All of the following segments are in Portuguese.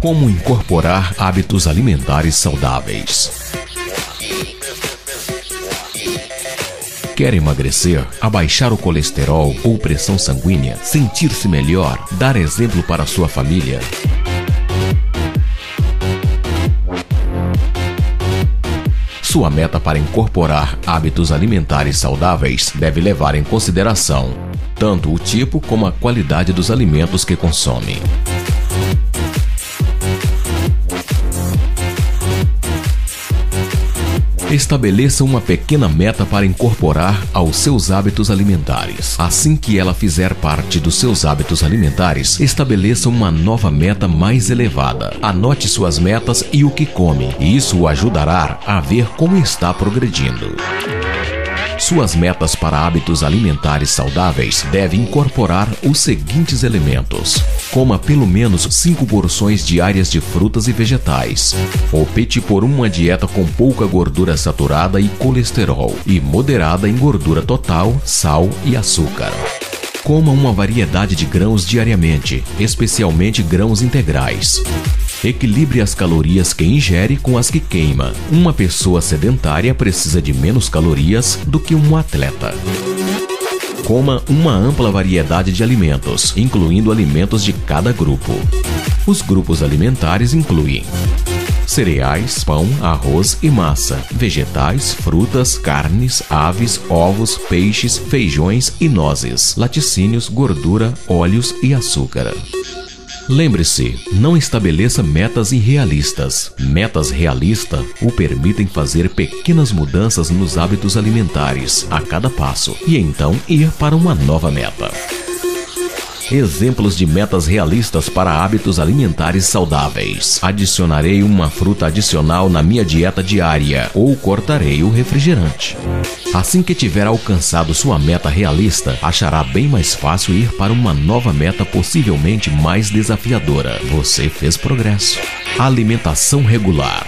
Como incorporar hábitos alimentares saudáveis? Quer emagrecer, abaixar o colesterol ou pressão sanguínea, sentir-se melhor, dar exemplo para sua família? Sua meta para incorporar hábitos alimentares saudáveis deve levar em consideração tanto o tipo como a qualidade dos alimentos que consome. Estabeleça uma pequena meta para incorporar aos seus hábitos alimentares. Assim que ela fizer parte dos seus hábitos alimentares, estabeleça uma nova meta mais elevada. Anote suas metas e o que come, e isso o ajudará a ver como está progredindo. Suas metas para hábitos alimentares saudáveis devem incorporar os seguintes elementos. Coma pelo menos 5 porções diárias de frutas e vegetais. Opte por uma dieta com pouca gordura saturada e colesterol, e moderada em gordura total, sal e açúcar. Coma uma variedade de grãos diariamente, especialmente grãos integrais. Equilibre as calorias que ingere com as que queima. Uma pessoa sedentária precisa de menos calorias do que um atleta. Coma uma ampla variedade de alimentos, incluindo alimentos de cada grupo. Os grupos alimentares incluem cereais, pão, arroz e massa, vegetais, frutas, carnes, aves, ovos, peixes, feijões e nozes, laticínios, gordura, óleos e açúcar. Lembre-se, não estabeleça metas irrealistas. Metas realistas o permitem fazer pequenas mudanças nos hábitos alimentares a cada passo e então ir para uma nova meta. Exemplos de metas realistas para hábitos alimentares saudáveis. Adicionarei uma fruta adicional na minha dieta diária ou cortarei o refrigerante. Assim que tiver alcançado sua meta realista, achará bem mais fácil ir para uma nova meta possivelmente mais desafiadora. Você fez progresso. Alimentação regular.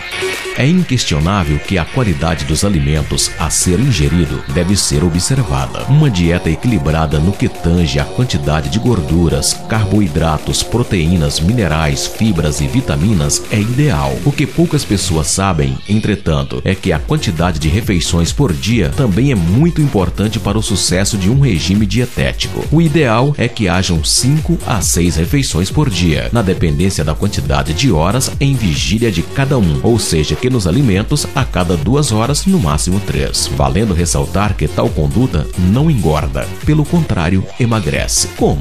É inquestionável que a qualidade dos alimentos a ser ingerido deve ser observada. Uma dieta equilibrada no que tange a quantidade de gorduras, carboidratos, proteínas, minerais, fibras e vitaminas é ideal. O que poucas pessoas sabem, entretanto, é que a quantidade de refeições por dia também é muito importante para o sucesso de um regime dietético. O ideal é que hajam 5 a 6 refeições por dia, na dependência da quantidade de horas em vigília de cada um, ou seja, que nos alimentos a cada 2 horas, no máximo 3. Valendo ressaltar que tal conduta não engorda, pelo contrário, emagrece. Como?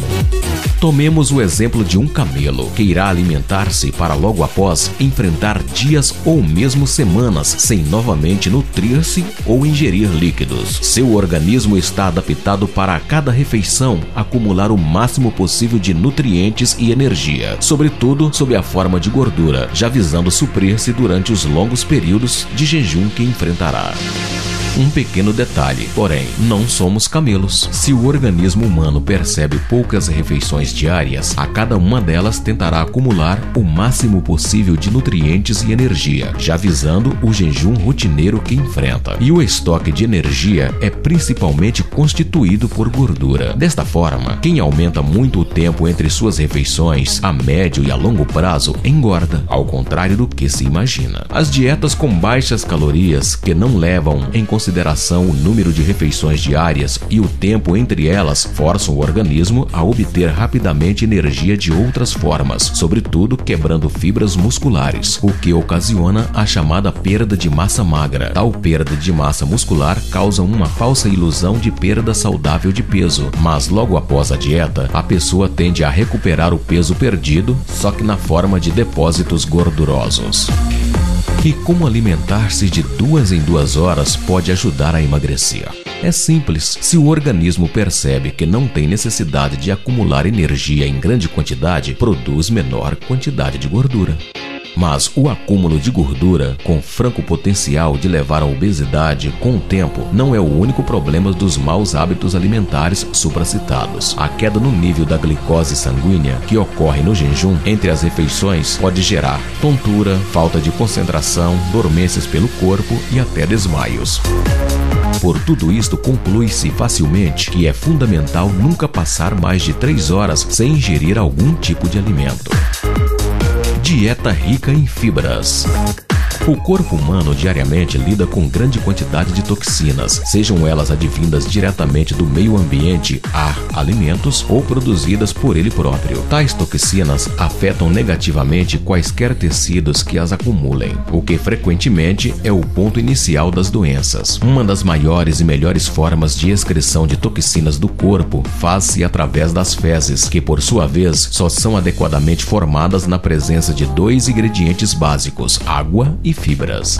Tomemos o exemplo de um camelo que irá alimentar-se para logo após enfrentar dias ou mesmo semanas sem novamente nutrir-se ou ingerir líquidos. Seu organismo está adaptado para a cada refeição acumular o máximo possível de nutrientes e energia, sobretudo sob a forma de gordura, já visando suprir-se durante os longos períodos de jejum que enfrentará. Um pequeno detalhe, porém, não somos camelos. Se o organismo humano percebe poucas refeições diárias, a cada uma delas tentará acumular o máximo possível de nutrientes e energia, já visando o jejum rotineiro que enfrenta. E o estoque de energia é principalmente constituído por gordura. Desta forma, quem aumenta muito o tempo entre suas refeições, a médio e a longo prazo, engorda, ao contrário do que se imagina. As dietas com baixas calorias, que não levam em consideração o número de refeições diárias e o tempo entre elas, forçam o organismo a obter rapidamente energia de outras formas, sobretudo quebrando fibras musculares, o que ocasiona a chamada perda de massa magra. Tal perda de massa muscular causa uma falsa ilusão de perda saudável de peso, mas logo após a dieta, a pessoa tende a recuperar o peso perdido, só que na forma de depósitos gordurosos. E como alimentar-se de 2 em 2 horas pode ajudar a emagrecer? É simples. Se o organismo percebe que não tem necessidade de acumular energia em grande quantidade, produz menor quantidade de gordura. Mas o acúmulo de gordura, com franco potencial de levar à obesidade com o tempo, não é o único problema dos maus hábitos alimentares supracitados. A queda no nível da glicose sanguínea, que ocorre no jejum entre as refeições, pode gerar tontura, falta de concentração, dormências pelo corpo e até desmaios. Por tudo isto, conclui-se facilmente que é fundamental nunca passar mais de 3 horas sem ingerir algum tipo de alimento. Dieta rica em fibras. O corpo humano diariamente lida com grande quantidade de toxinas, sejam elas advindas diretamente do meio ambiente, ar, alimentos ou produzidas por ele próprio. Tais toxinas afetam negativamente quaisquer tecidos que as acumulem, o que frequentemente é o ponto inicial das doenças. Uma das maiores e melhores formas de excreção de toxinas do corpo faz-se através das fezes, que por sua vez só são adequadamente formadas na presença de dois ingredientes básicos, água e fibras.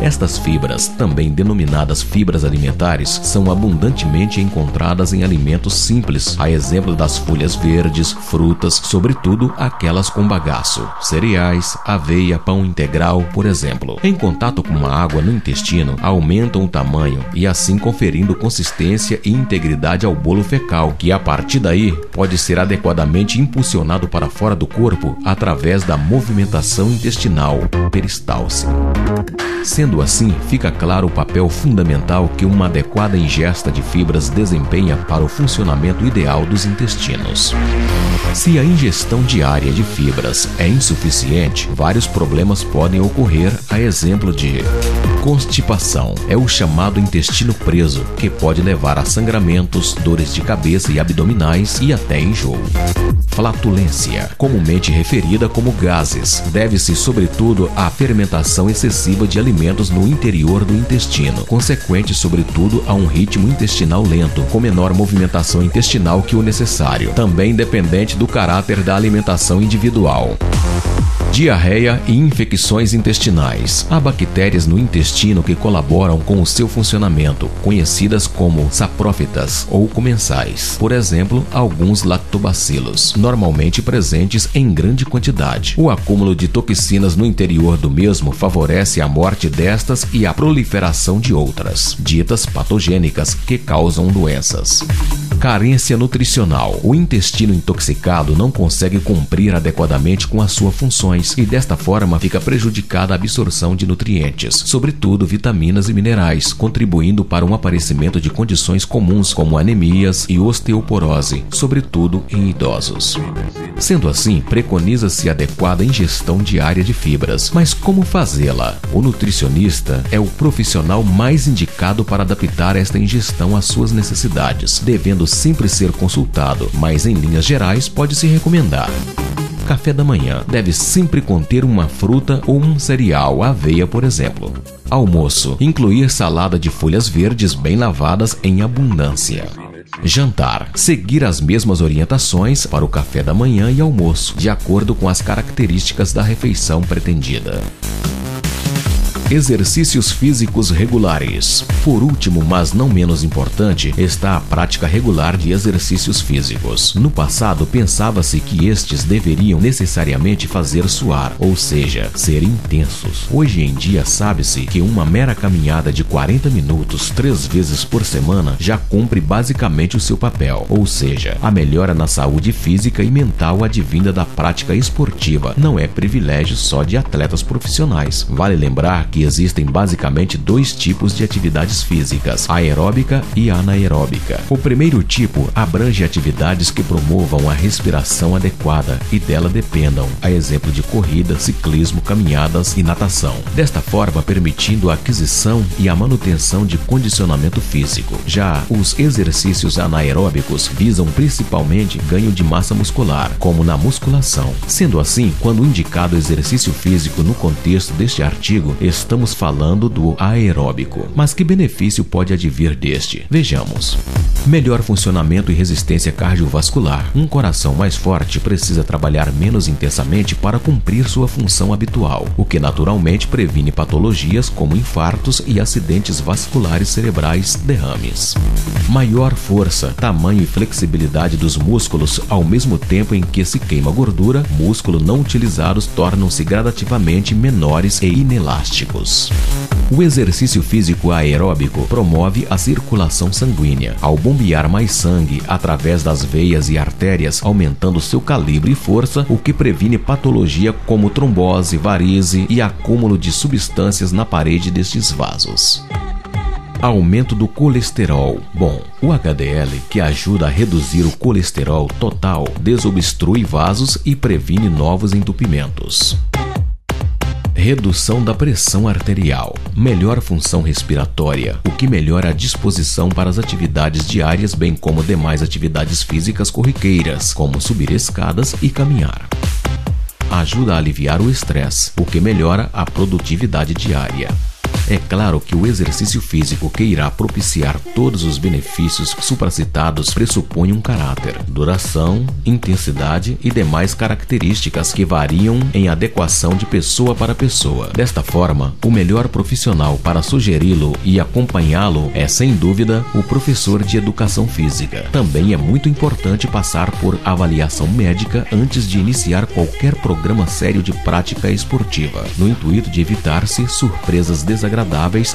Estas fibras, também denominadas fibras alimentares, são abundantemente encontradas em alimentos simples, a exemplo das folhas verdes, frutas, sobretudo aquelas com bagaço, cereais, aveia, pão integral, por exemplo. Em contato com a água no intestino, aumentam o tamanho e assim conferindo consistência e integridade ao bolo fecal, que a partir daí pode ser adequadamente impulsionado para fora do corpo através da movimentação intestinal, peristalse. Sendo assim, fica claro o papel fundamental que uma adequada ingesta de fibras desempenha para o funcionamento ideal dos intestinos. Se a ingestão diária de fibras é insuficiente, vários problemas podem ocorrer, a exemplo de constipação. É o chamado intestino preso, que pode levar a sangramentos, dores de cabeça e abdominais e até enjoo. Flatulência, comumente referida como gases, deve-se sobretudo à fermentação excessiva de alimentos no interior do intestino, consequente sobretudo a um ritmo intestinal lento, com menor movimentação intestinal que o necessário, também dependente do caráter da alimentação individual. Diarreia e infecções intestinais. Há bactérias no intestino que colaboram com o seu funcionamento, conhecidas como saprófitas ou comensais. Por exemplo, alguns lactobacilos, normalmente presentes em grande quantidade. O acúmulo de toxinas no interior do mesmo favorece a morte destas e a proliferação de outras, ditas patogênicas, que causam doenças. Carência nutricional. O intestino intoxicado não consegue cumprir adequadamente com as suas funções e desta forma fica prejudicada a absorção de nutrientes, sobretudo vitaminas e minerais, contribuindo para um aparecimento de condições comuns como anemias e osteoporose, sobretudo em idosos. Sendo assim, preconiza-se a adequada ingestão diária de fibras. Mas como fazê-la? O nutricionista é o profissional mais indicado para adaptar esta ingestão às suas necessidades, devendo sempre ser consultado, mas em linhas gerais pode-se recomendar. Café da manhã deve sempre conter uma fruta ou um cereal, aveia, por exemplo. Almoço, incluir salada de folhas verdes bem lavadas em abundância. Jantar, seguir as mesmas orientações para o café da manhã e almoço, de acordo com as características da refeição pretendida. Exercícios físicos regulares. Por último, mas não menos importante, está a prática regular de exercícios físicos. No passado, pensava-se que estes deveriam necessariamente fazer suar, ou seja, ser intensos. Hoje em dia, sabe-se que uma mera caminhada de 40 minutos 3 vezes por semana já cumpre basicamente o seu papel, ou seja, a melhora na saúde física e mental advinda da prática esportiva não é privilégio só de atletas profissionais. Vale lembrar que existem basicamente 2 tipos de atividades físicas, aeróbica e anaeróbica. O primeiro tipo abrange atividades que promovam a respiração adequada e dela dependam, a exemplo de corrida, ciclismo, caminhadas e natação. Desta forma, permitindo a aquisição e a manutenção de condicionamento físico. Já os exercícios anaeróbicos visam principalmente ganho de massa muscular, como na musculação. Sendo assim, quando indicado exercício físico no contexto deste artigo, estamos falando do aeróbico. Mas que benefício pode advir deste? Vejamos. Melhor funcionamento e resistência cardiovascular. Um coração mais forte precisa trabalhar menos intensamente para cumprir sua função habitual, o que naturalmente previne patologias como infartos e acidentes vasculares cerebrais, derrames. Maior força, tamanho e flexibilidade dos músculos ao mesmo tempo em que se queima gordura, músculos não utilizados tornam-se gradativamente menores e inelásticos. O exercício físico aeróbico promove a circulação sanguínea, ao bombear mais sangue através das veias e artérias, aumentando seu calibre e força, o que previne patologia como trombose, varize e acúmulo de substâncias na parede destes vasos. Aumento do colesterol. Bom, o HDL, que ajuda a reduzir o colesterol total, desobstrui vasos e previne novos entupimentos. Redução da pressão arterial. Melhor função respiratória, o que melhora a disposição para as atividades diárias, bem como demais atividades físicas corriqueiras, como subir escadas e caminhar. Ajuda a aliviar o estresse, o que melhora a produtividade diária. É claro que o exercício físico que irá propiciar todos os benefícios supracitados pressupõe um caráter, duração, intensidade e demais características que variam em adequação de pessoa para pessoa. Desta forma, o melhor profissional para sugeri-lo e acompanhá-lo é, sem dúvida, o professor de educação física. Também é muito importante passar por avaliação médica antes de iniciar qualquer programa sério de prática esportiva, no intuito de evitar-se surpresas desagradáveis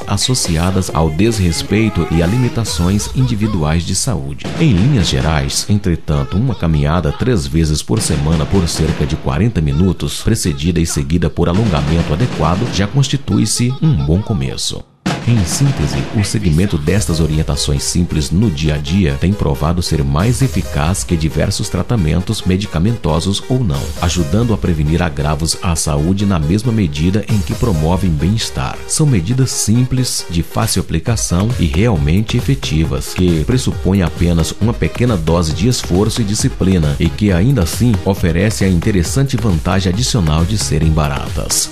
associadas ao desrespeito e a limitações individuais de saúde. Em linhas gerais, entretanto, uma caminhada 3 vezes por semana por cerca de 40 minutos, precedida e seguida por alongamento adequado, já constitui-se um bom começo. Em síntese, o seguimento destas orientações simples no dia a dia tem provado ser mais eficaz que diversos tratamentos medicamentosos ou não, ajudando a prevenir agravos à saúde na mesma medida em que promovem bem-estar. São medidas simples, de fácil aplicação e realmente efetivas, que pressupõem apenas uma pequena dose de esforço e disciplina e que ainda assim oferecem a interessante vantagem adicional de serem baratas.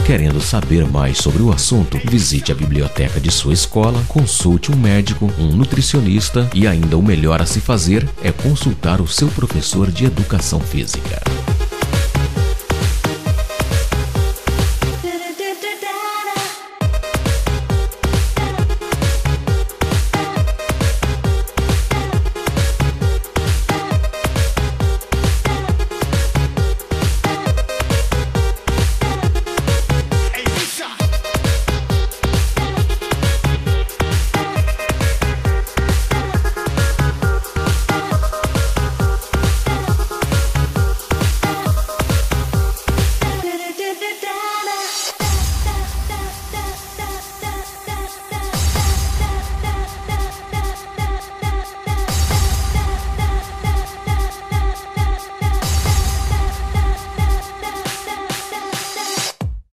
Querendo saber mais sobre o assunto, visite a biblioteca de sua escola, consulte um médico, um nutricionista e ainda o melhor a se fazer é consultar o seu professor de educação física.